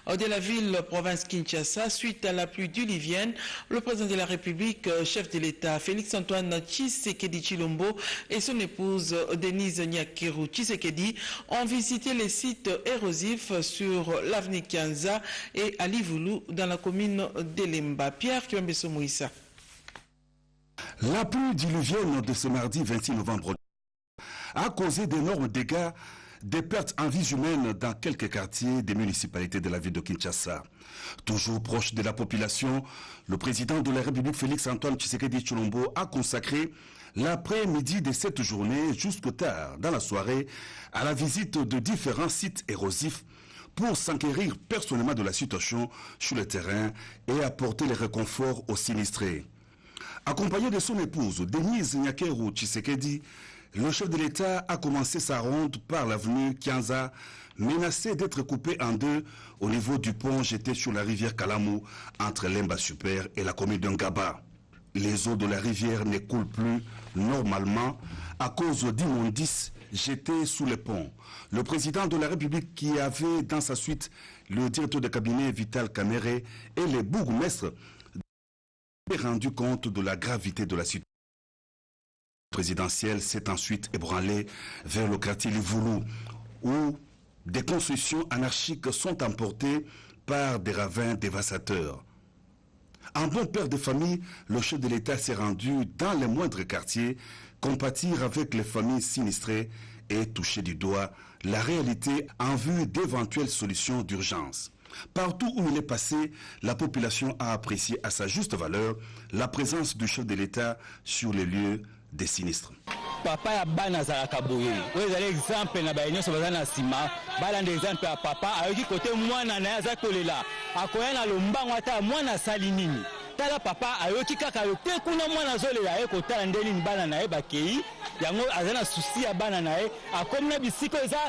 de la ville-province Kinshasa suite à la pluie diluvienne. Le président de la République, chef de l'État, Félix-Antoine Tshisekedi Tshilombo et son épouse Denise Nyakeru Tshisekedi ont visité les sites érosifs sur l'avenue Kianza et à Livulu dans la commune d'Elemba. Pierre Kiwambeso Moïsa. La pluie diluvienne de ce mardi 26 novembre a causé d'énormes dégâts, des pertes en vies humaines dans quelques quartiers des municipalités de la ville de Kinshasa. Toujours proche de la population, le président de la République Félix-Antoine Tshisekedi Tshilombo a consacré l'après-midi de cette journée jusqu'au tard dans la soirée à la visite de différents sites érosifs pour s'enquérir personnellement de la situation sur le terrain et apporter les réconforts aux sinistrés. Accompagné de son épouse Denise Nyakeru Tshisekedi, le chef de l'État a commencé sa ronde par l'avenue Kianza, menacé d'être coupé en deux au niveau du pont jeté sur la rivière Kalamu entre l'Emba Super et la commune d'Ngaba. Les eaux de la rivière ne coulent plus normalement à cause d'immondices jetés sous les ponts. Le président de la République, qui avait dans sa suite le directeur de cabinet Vital Kamerhe et les bourgmestres, a rendu compte de la gravité de la situation présidentielle, s'est ensuite ébranlé vers le quartier Livulu, où des constructions anarchiques sont emportées par des ravins dévastateurs. En bon père de famille, le chef de l'État s'est rendu dans les moindres quartiers, compatir avec les familles sinistrées et toucher du doigt la réalité en vue d'éventuelles solutions d'urgence. Partout où il est passé, la population a apprécié à sa juste valeur la présence du chef de l'État sur les lieux des sinistres. Papa ya bana za kaboye. Vous avez exemple na bayenyo so bazana sima, bala nde exemple ya papa ayoki côté mwana na za kolela. Akoya na lombango ata mwana sali nini. Tala papa ayoki kaka yote kuna mwana zolela eko tala ndeni bana na e bakei. Yango azana souci ya bana na e akomna bisiko eza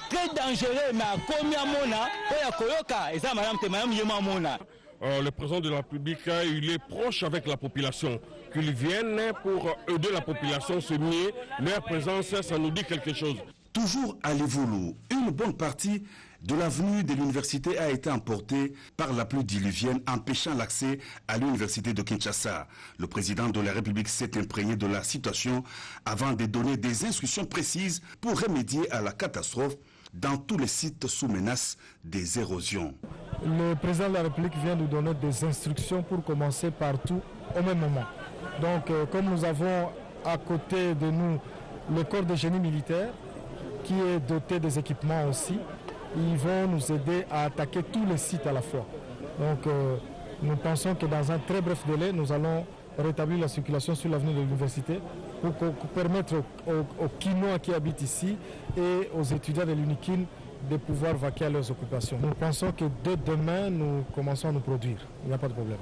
très dangereux mais akomi amona po ya koyoka eza madame te madame yema mona. Le président de la République, il est proche avec la population. Qu'ils viennent pour aider la population, c'est mieux. Leur présence, ça nous dit quelque chose. Toujours à Livulu, une bonne partie de l'avenue de l'université a été emportée par la pluie diluvienne, empêchant l'accès à l'université de Kinshasa. Le président de la République s'est imprégné de la situation avant de donner des instructions précises pour remédier à la catastrophe dans tous les sites sous menace des érosions. Le président de la République vient nous donner des instructions pour commencer partout au même moment. Donc, comme nous avons à côté de nous le corps de génie militaire, qui est doté des équipements aussi, ils vont nous aider à attaquer tous les sites à la fois. Donc, nous pensons que dans un très bref délai, nous allons rétablir la circulation sur l'avenue de l'université pour permettre aux Kinois qui habitent ici et aux étudiants de l'UNIKIN de pouvoir vaquer à leurs occupations. Nous pensons que dès demain, nous commençons à nous produire. Il n'y a pas de problème.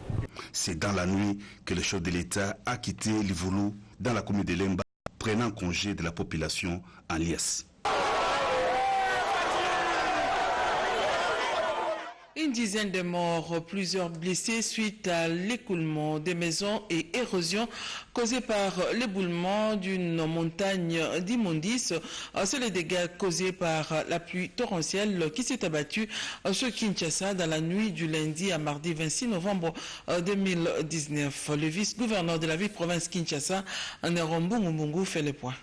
C'est dans la nuit que le chef de l'État a quitté Livulu dans la commune de Lemba, prenant congé de la population en liesse. Une dizaine de morts, plusieurs blessés suite à l'écoulement des maisons et érosion causée par l'éboulement d'une montagne d'immondices. C'est les dégâts causés par la pluie torrentielle qui s'est abattue sur Kinshasa dans la nuit du lundi à mardi 26 novembre 2019. Le vice-gouverneur de la ville-province Kinshasa, Nerombu Mbungu, fait le point.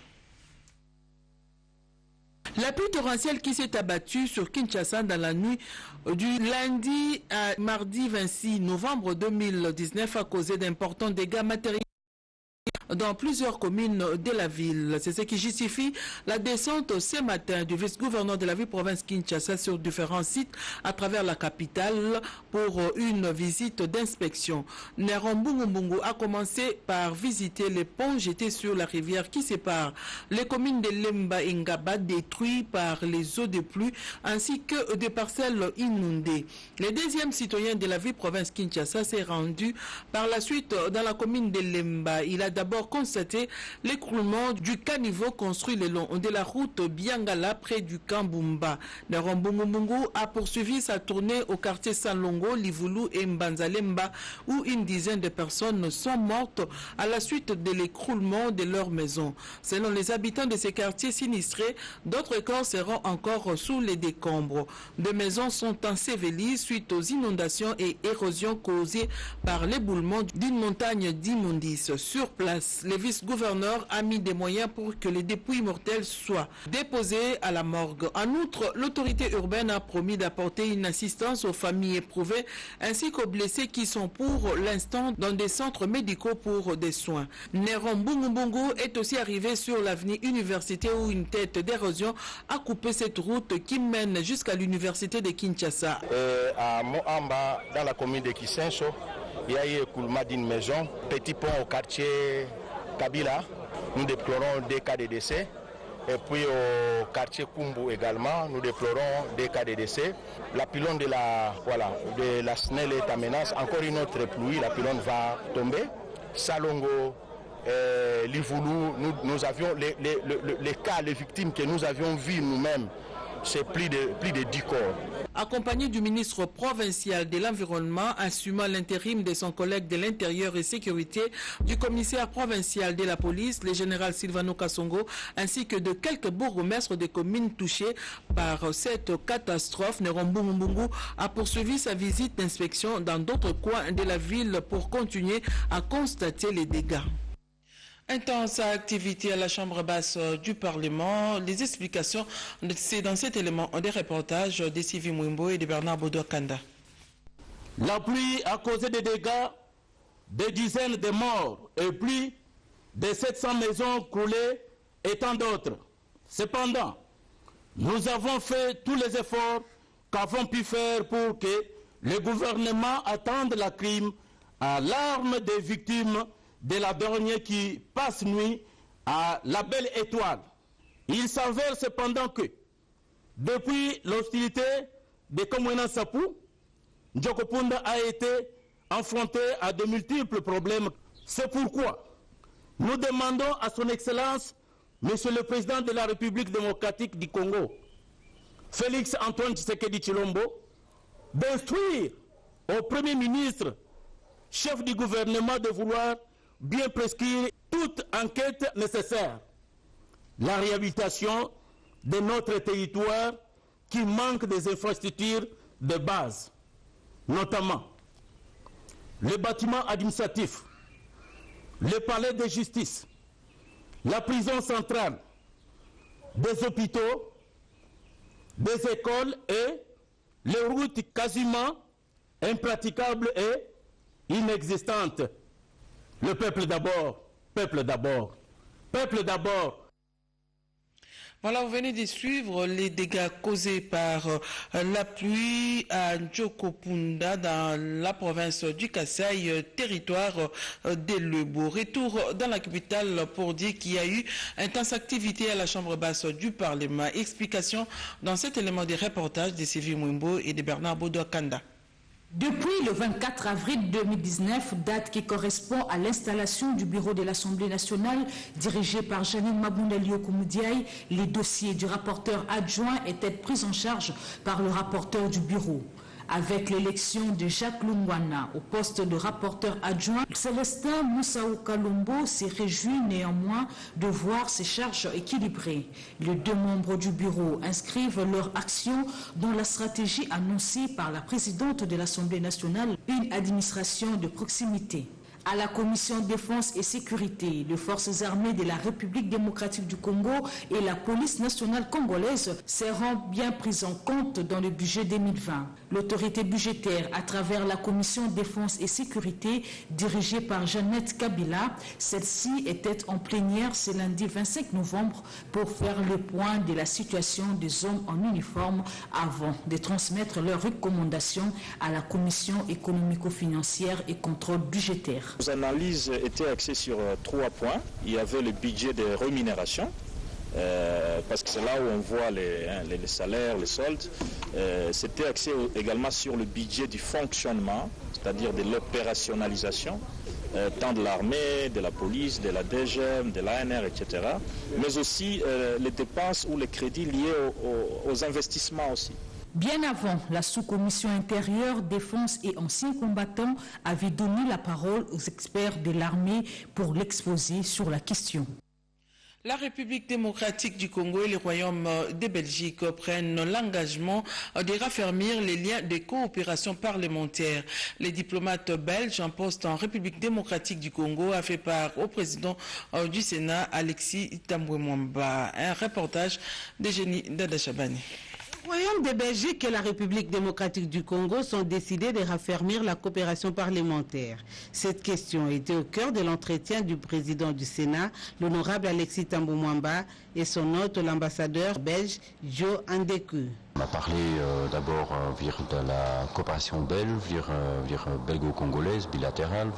La pluie torrentielle qui s'est abattue sur Kinshasa dans la nuit du lundi à mardi 26 novembre 2019 a causé d'importants dégâts matériels dans plusieurs communes de la ville. C'est ce qui justifie la descente ce matin du vice-gouverneur de la ville-province Kinshasa sur différents sites à travers la capitale pour une visite d'inspection. Nerombu Mbungu a commencé par visiter les ponts jetés sur la rivière qui sépare les communes de Lemba et Ngaba détruits par les eaux de pluie ainsi que des parcelles inondées. Le deuxième citoyen de la ville-province Kinshasa s'est rendu par la suite dans la commune de Lemba. Il a d'abord d'abord constaté l'écroulement du caniveau construit le long de la route Biangala près du Kambumba. Neron Bungu a poursuivi sa tournée au quartier Salongo, Livulu et Mbanzalemba où une dizaine de personnes sont mortes à la suite de l'écroulement de leurs maisons. Selon les habitants de ces quartiers sinistrés, d'autres corps seront encore sous les décombres. Des maisons sont ensevelies suite aux inondations et érosions causées par l'éboulement d'une montagne d'immondices. Sur place, le vice-gouverneur a mis des moyens pour que les dépouilles mortelles soient déposées à la morgue. En outre, l'autorité urbaine a promis d'apporter une assistance aux familles éprouvées ainsi qu'aux blessés qui sont pour l'instant dans des centres médicaux pour des soins. Neron Bungu est aussi arrivé sur l'avenue Université où une tête d'érosion a coupé cette route qui mène jusqu'à l'université de Kinshasa. À Moamba, dans la commune de Kisenso, il y a eu écoulement d'une maison, petit pont au quartier Kabila. Nous déplorons des cas de décès. Et puis au quartier Kumbu également, nous déplorons des cas de décès. La pylône de la SNEL est en menace. Encore une autre pluie, la pylône va tomber. Salongo, Livulu, nous avions les cas, les victimes que nous avions vues nous-mêmes. C'est plus de 10 corps. Accompagné du ministre provincial de l'Environnement, assumant l'intérim de son collègue de l'Intérieur et Sécurité, du commissaire provincial de la police, le général Silvano Kasongo, ainsi que de quelques bourgmestres des communes touchées par cette catastrophe, Neron Bungu a poursuivi sa visite d'inspection dans d'autres coins de la ville pour continuer à constater les dégâts. Intense activité à la Chambre basse du Parlement. Les explications, c'est dans cet élément des reportages de Sylvie Mwimbo et de Bernard Bodo-Kanda. La pluie a causé des dégâts, des dizaines de morts et plus de 700 maisons coulées et tant d'autres. Cependant, nous avons fait tous les efforts qu'avons pu faire pour que le gouvernement attende la crime à l'arme des victimes de la dernière qui passe nuit à la Belle Étoile. Il s'avère cependant que, depuis l'hostilité de Komwena Sapou, Ndjokopunda a été confronté à de multiples problèmes. C'est pourquoi nous demandons à son Excellence, Monsieur le Président de la République démocratique du Congo, Félix Antoine Tshisekedi Tshilombo, d'instruire au Premier ministre, chef du gouvernement, de vouloir bien prescrire toute enquête nécessaire. La réhabilitation de notre territoire qui manque des infrastructures de base, notamment les bâtiments administratifs, le palais de justice, la prison centrale, des hôpitaux, des écoles et les routes quasiment impraticables et inexistantes. Le peuple d'abord, peuple d'abord, peuple d'abord. Voilà, vous venez de suivre les dégâts causés par la pluie à Ndjokopunda dans la province du Kasaï, territoire de Lebo. Retour dans la capitale pour dire qu'il y a eu intense activité à la Chambre basse du Parlement. Explication dans cet élément des reportages de Sylvie Mwimbo et de Bernard Bodo-Kanda. Depuis le 24 avril 2019, date qui correspond à l'installation du bureau de l'Assemblée nationale dirigé par Janine Mabunda Liokoudiaï, les dossiers du rapporteur adjoint étaient pris en charge par le rapporteur du bureau. Avec l'élection de Jacques Lungwana au poste de rapporteur adjoint, Célestin Moussaou Kalombo s'est réjoui néanmoins de voir ses charges équilibrées. Les deux membres du bureau inscrivent leur action dans la stratégie annoncée par la présidente de l'Assemblée nationale, une administration de proximité. À la Commission Défense et Sécurité, les forces armées de la République démocratique du Congo et la police nationale congolaise seront bien prises en compte dans le budget 2020. L'autorité budgétaire, à travers la Commission Défense et Sécurité, dirigée par Jeannette Kabila, celle-ci était en plénière ce lundi 25 novembre pour faire le point de la situation des hommes en uniforme avant de transmettre leurs recommandations à la Commission économico-financière et contrôle budgétaire. Nos analyses étaient axées sur 3 points. Il y avait le budget de rémunération, parce que c'est là où on voit les salaires, les soldes. C'était axé également sur le budget du fonctionnement, c'est-à-dire de l'opérationnalisation, tant de l'armée, de la police, de la DGM, de l'ANR, etc. Mais aussi les dépenses ou les crédits liés aux investissements aussi. Bien avant, la sous-commission intérieure, défense et anciens combattants avait donné la parole aux experts de l'armée pour l'exposer sur la question. La République démocratique du Congo et le Royaume de Belgique prennent l'engagement de raffermir les liens de coopération parlementaire. Les diplomates belges en poste en République démocratique du Congo a fait part au président du Sénat, Alexis Tambwe Mwamba. Un reportage de Jenny Dadachabani. Le Royaume de Belgique et la République démocratique du Congo sont décidés de raffermir la coopération parlementaire. Cette question était au cœur de l'entretien du président du Sénat, l'honorable Alexis Tambwe Mwamba, et son hôte, l'ambassadeur belge Joe Andeku. On a parlé d'abord de la coopération belgo-congolaise, bilatérale,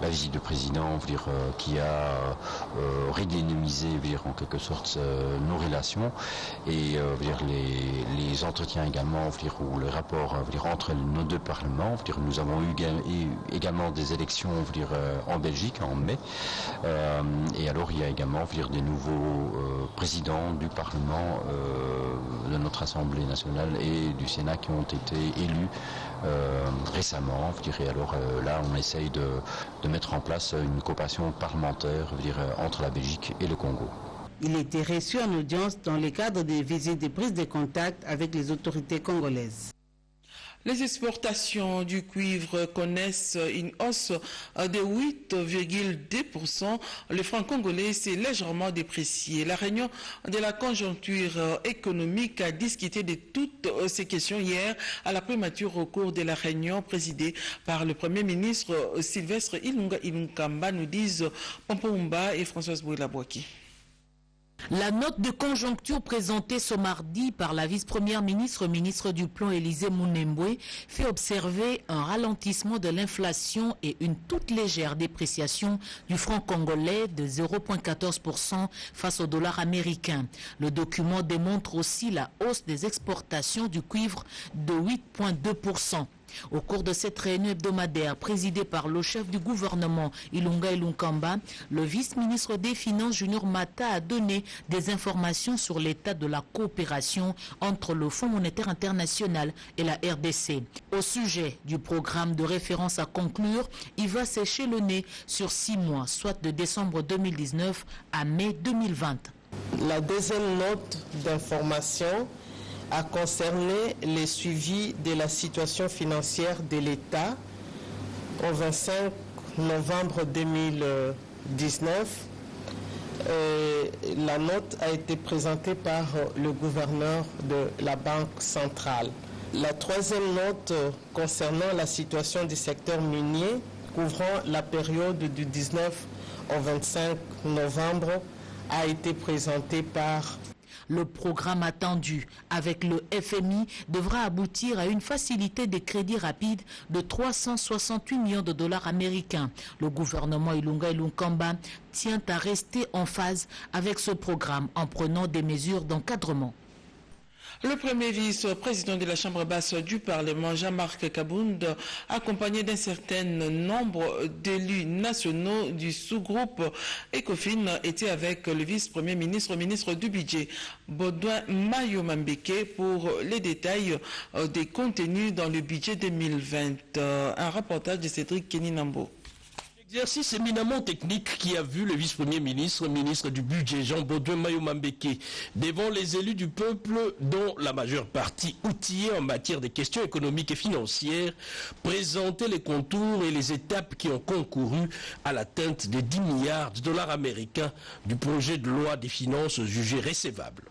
la visite du président qui a redynamisé en quelque sorte nos relations et les entretiens également ou les rapports entre nos deux parlements. Nous avons eu également des élections en Belgique en mai et alors il y a également des nouveaux présidents du Parlement de notre Assemblée nationale et du Sénat qui ont été élus récemment. Et alors là, on essaye de mettre en place une coopération parlementaire entre la Belgique et le Congo. Il était reçu en audience dans le cadre des visites de prise de contact avec les autorités congolaises. Les exportations du cuivre connaissent une hausse de 8,2%. Le franc congolais s'est légèrement déprécié. La réunion de la conjoncture économique a discuté de toutes ces questions hier à la primature au cours de la réunion présidée par le Premier ministre Sylvestre Ilunga Ilunkamba, nous disent Pompomba et Françoise Bouila-Bouaki. La note de conjoncture présentée ce mardi par la vice-première ministre du Plan Élisée Mounembwe fait observer un ralentissement de l'inflation et une toute légère dépréciation du franc congolais de 0,14% face au dollar américain. Le document démontre aussi la hausse des exportations du cuivre de 8,2%. Au cours de cette réunion hebdomadaire présidée par le chef du gouvernement Ilunga Ilunkamba, le vice-ministre des Finances Junior Mata a donné des informations sur l'état de la coopération entre le Fonds monétaire international et la RDC. Au sujet du programme de référence à conclure, il va s'échelonner sur 6 mois, soit de décembre 2019 à mai 2020. La deuxième note d'information a concerné le suivi de la situation financière de l'État au 25 novembre 2019. La note a été présentée par le gouverneur de la Banque centrale. La troisième note concernant la situation du secteur minier, couvrant la période du 19 au 25 novembre, a été présentée par Le programme attendu avec le FMI devra aboutir à une facilité de crédit rapide de 368 millions de dollars américains. Le gouvernement Ilunga Ilunkamba tient à rester en phase avec ce programme en prenant des mesures d'encadrement. Le premier vice-président de la Chambre basse du Parlement, Jean-Marc Kabound, accompagné d'un certain nombre d'élus nationaux du sous-groupe ECOFIN, était avec le vice-premier ministre, ministre du Budget, Baudouin Mayomambeke, pour les détails des contenus dans le budget 2020. Un reportage de Cédric Keninambo. Exercice éminemment technique qui a vu le vice-premier ministre, ministre du Budget, Jean Baudouin Mayomambeke, devant les élus du peuple, dont la majeure partie outillée en matière de questions économiques et financières, présenter les contours et les étapes qui ont concouru à l'atteinte des 10 milliards de dollars américains du projet de loi des finances jugé recevable.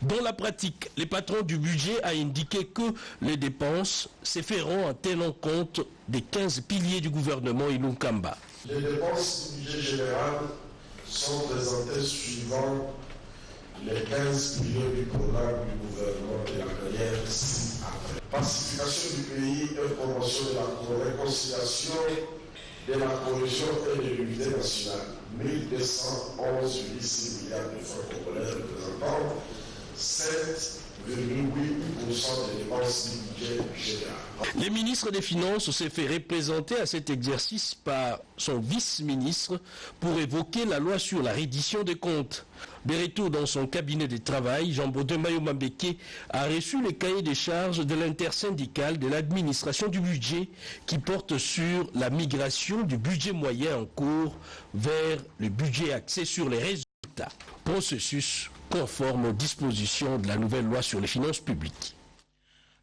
Dans la pratique, les patrons du budget a indiqué que les dépenses se feront en tenant compte des 15 piliers du gouvernement Ilunkamba. Les dépenses du budget général sont présentées suivant les 15 piliers du programme du gouvernement de la manière ci-après. Pacification du pays et promotion de la réconciliation de la cohésion et de l'unité nationale, 1211,6 milliards de francs congolais représentant 7,8% des dépenses du budget général. Le ministre des Finances s'est fait représenter à cet exercice par son vice-ministre pour évoquer la loi sur la reddition des comptes. De retour dans son cabinet de travail, Jean-Baudouin Mayomambeke a reçu le cahier des charges de l'intersyndicale de l'administration du budget qui porte sur la migration du budget moyen en cours vers le budget axé sur les résultats. Processus conforme aux dispositions de la nouvelle loi sur les finances publiques.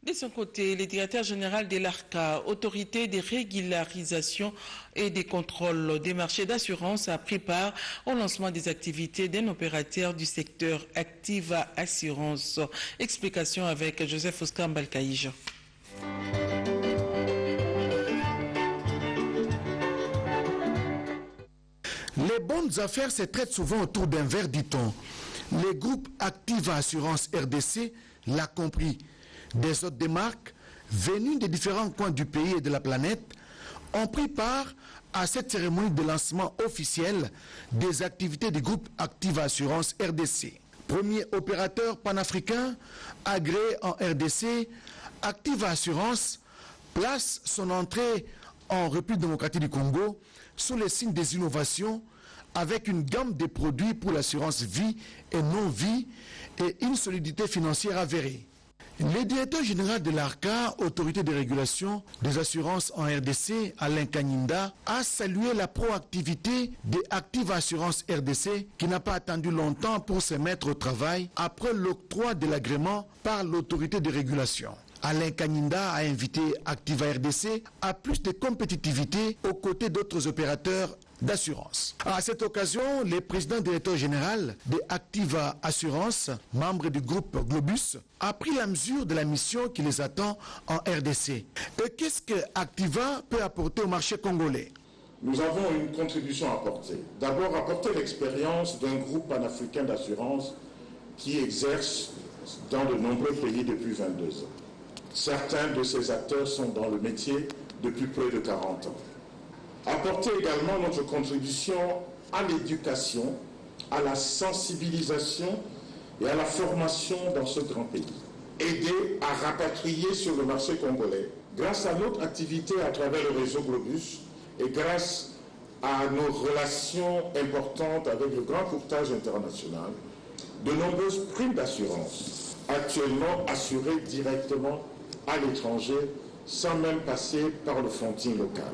De son côté, le directeur général de l'ARCA, autorité de régularisation et des contrôles des marchés d'assurance, a pris part au lancement des activités d'un opérateur du secteur Activa Assurance. Explication avec Joseph Oscar Balkaïja. Les bonnes affaires se traitent souvent autour d'un verre, dit-on. Le groupe Activa Assurance RDC l'a compris. Des hôtes de marque, venus des différents coins du pays et de la planète, ont pris part à cette cérémonie de lancement officiel des activités du groupe Activa Assurance RDC. Premier opérateur panafricain agréé en RDC, Activa Assurance place son entrée en République démocratique du Congo sous les signes des innovations avec une gamme de produits pour l'assurance vie et non-vie et une solidité financière avérée. Le directeur général de l'ARCA, autorité de régulation des assurances en RDC, Alain Kanyinda, a salué la proactivité des Activa Assurance RDC qui n'a pas attendu longtemps pour se mettre au travail après l'octroi de l'agrément par l'autorité de régulation. Alain Kanyinda a invité Activa RDC à plus de compétitivité aux côtés d'autres opérateurs d'assurance. À cette occasion, le président directeur général de Activa Assurance, membre du groupe Globus, a pris la mesure de la mission qui les attend en RDC. Et qu'est-ce que Activa peut apporter au marché congolais? Nous avons une contribution à apporter. D'abord, apporter l'expérience d'un groupe panafricain d'assurance qui exerce dans de nombreux pays depuis 22 ans. Certains de ces acteurs sont dans le métier depuis près de 40 ans. Apporter également notre contribution à l'éducation, à la sensibilisation et à la formation dans ce grand pays. Aider à rapatrier sur le marché congolais, grâce à notre activité à travers le réseau Globus et grâce à nos relations importantes avec le grand courtage international, de nombreuses primes d'assurance, actuellement assurées directement à l'étranger, sans même passer par le frontier local.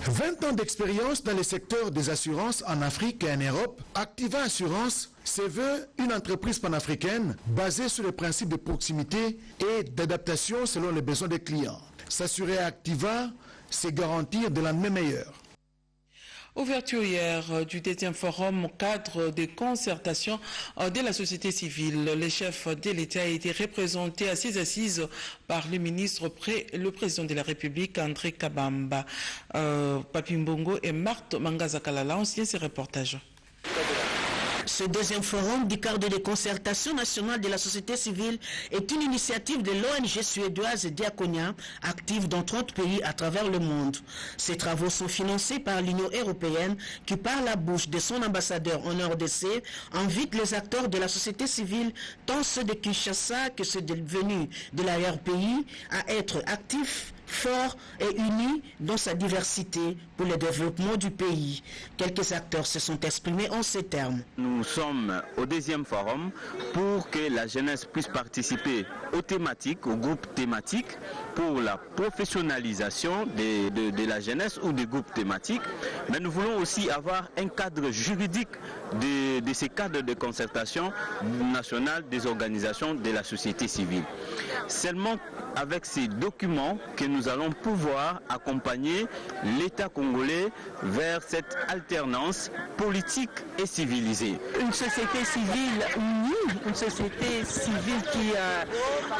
20 ans d'expérience dans le secteur des assurances en Afrique et en Europe, Activa Assurance se veut une entreprise panafricaine basée sur les principes de proximité et d'adaptation selon les besoins des clients. S'assurer à Activa, c'est garantir de lendemain meilleur. Ouverture hier du 10e forum au cadre des concertations de la société civile. Le chef de l'État a été représenté à ces assises par le ministre le président de la République, André Kabamba. Papi Mbongo et Marthe Mangazakalala ont signé ces reportages. Ce deuxième forum du cadre de concertation nationale de la société civile est une initiative de l'ONG suédoise Diakonia, active dans 30 pays à travers le monde. Ces travaux sont financés par l'Union européenne qui, par la bouche de son ambassadeur en RDC, invite les acteurs de la société civile, tant ceux de Kinshasa que ceux venus de l'arrière-pays, à être actifs, fort et uni dans sa diversité pour le développement du pays. Quelques acteurs se sont exprimés en ces termes. Nous sommes au deuxième forum pour que la jeunesse puisse participer aux thématiques, aux groupes thématiques, pour la professionnalisation de la jeunesse ou des groupes thématiques. Mais nous voulons aussi avoir un cadre juridique de ces cadres de concertation nationale des organisations de la société civile. Seulement avec ces documents que nous allons pouvoir accompagner l'État congolais vers cette alternance politique et civilisée. Une société civile unie, une société civile qui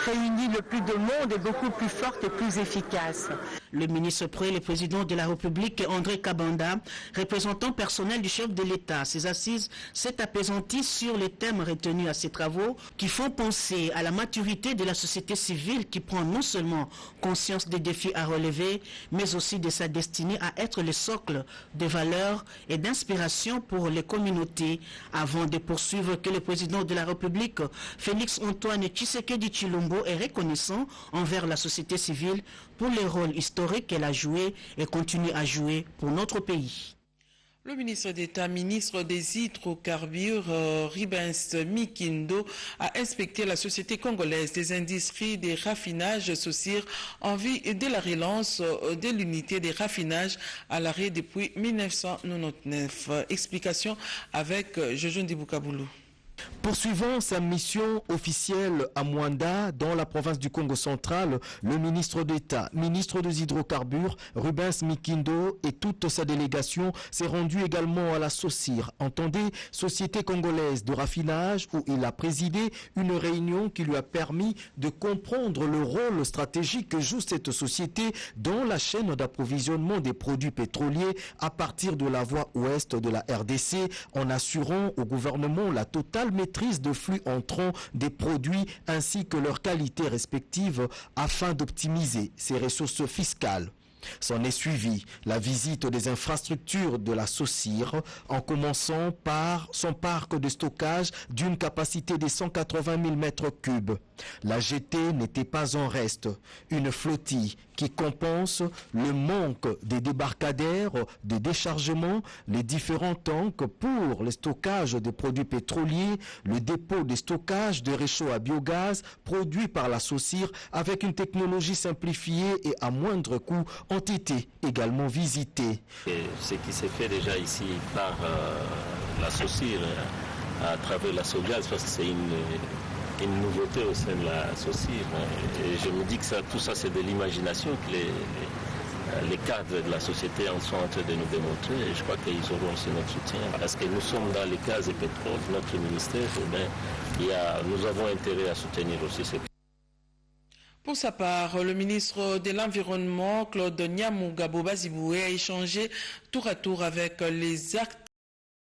réunit le plus de monde est beaucoup plus forte et plus efficace. Le ministre premier, le président de la République, André Kabanda, représentant personnel du chef de l'État, ses assises s'est apaisanti sur les thèmes retenus à ces travaux qui font penser à la maturité de la société civile qui prend non seulement conscience des défis à relever, mais aussi de sa destinée à être le socle de valeurs et d'inspiration pour les communautés. Avant de poursuivre que le président de la République, Félix Antoine Tshisekedi Tshilombo, est reconnaissant envers la société civile pour le rôle historique qu'elle a joué et continue à jouer pour notre pays. Le ministre d'État, ministre des Hydrocarbures, Rubens Mikindo, a inspecté la société congolaise des industries des raffinages SOCIR en vue de la relance de l'unité des raffinages à l'arrêt depuis 1999. Explication avec Jojo Ndibukaboulou. Poursuivant sa mission officielle à Mwanda, dans la province du Congo central, le ministre d'État, ministre des Hydrocarbures, Rubens Mikindo et toute sa délégation s'est rendu également à la SOCIR, entendez, Société congolaise de raffinage, où il a présidé une réunion qui lui a permis de comprendre le rôle stratégique que joue cette société dans la chaîne d'approvisionnement des produits pétroliers à partir de la voie ouest de la RDC, en assurant au gouvernement la totale maîtrise de flux entrants des produits ainsi que leur qualité respective afin d'optimiser ses ressources fiscales. S'en est suivi la visite des infrastructures de la SOCIR en commençant par son parc de stockage d'une capacité de 180 000 mètres cubes. La GT n'était pas en reste, une flottille qui compense le manque des débarcadères, des déchargements, les différents tanks pour le stockage des produits pétroliers, le dépôt de stockage de réchauds à biogaz produits par la SOCIR avec une technologie simplifiée et à moindre coût ont été également visités. Ce qui s'est fait déjà ici par la SOCIR à travers la SOGAZ, parce que c'est une nouveauté au sein de la SOCIR. Et je me dis que tout ça c'est de l'imagination que les cadres de la société en sont en train de nous démontrer, et je crois qu'ils auront aussi notre soutien. Parce que nous sommes dans les gaz et pétrole, notre ministère, nous avons intérêt à soutenir aussi ces. Pour sa part, le ministre de l'Environnement, Claude Nyamugabo Baziboué, a échangé tour à tour avec les acteurs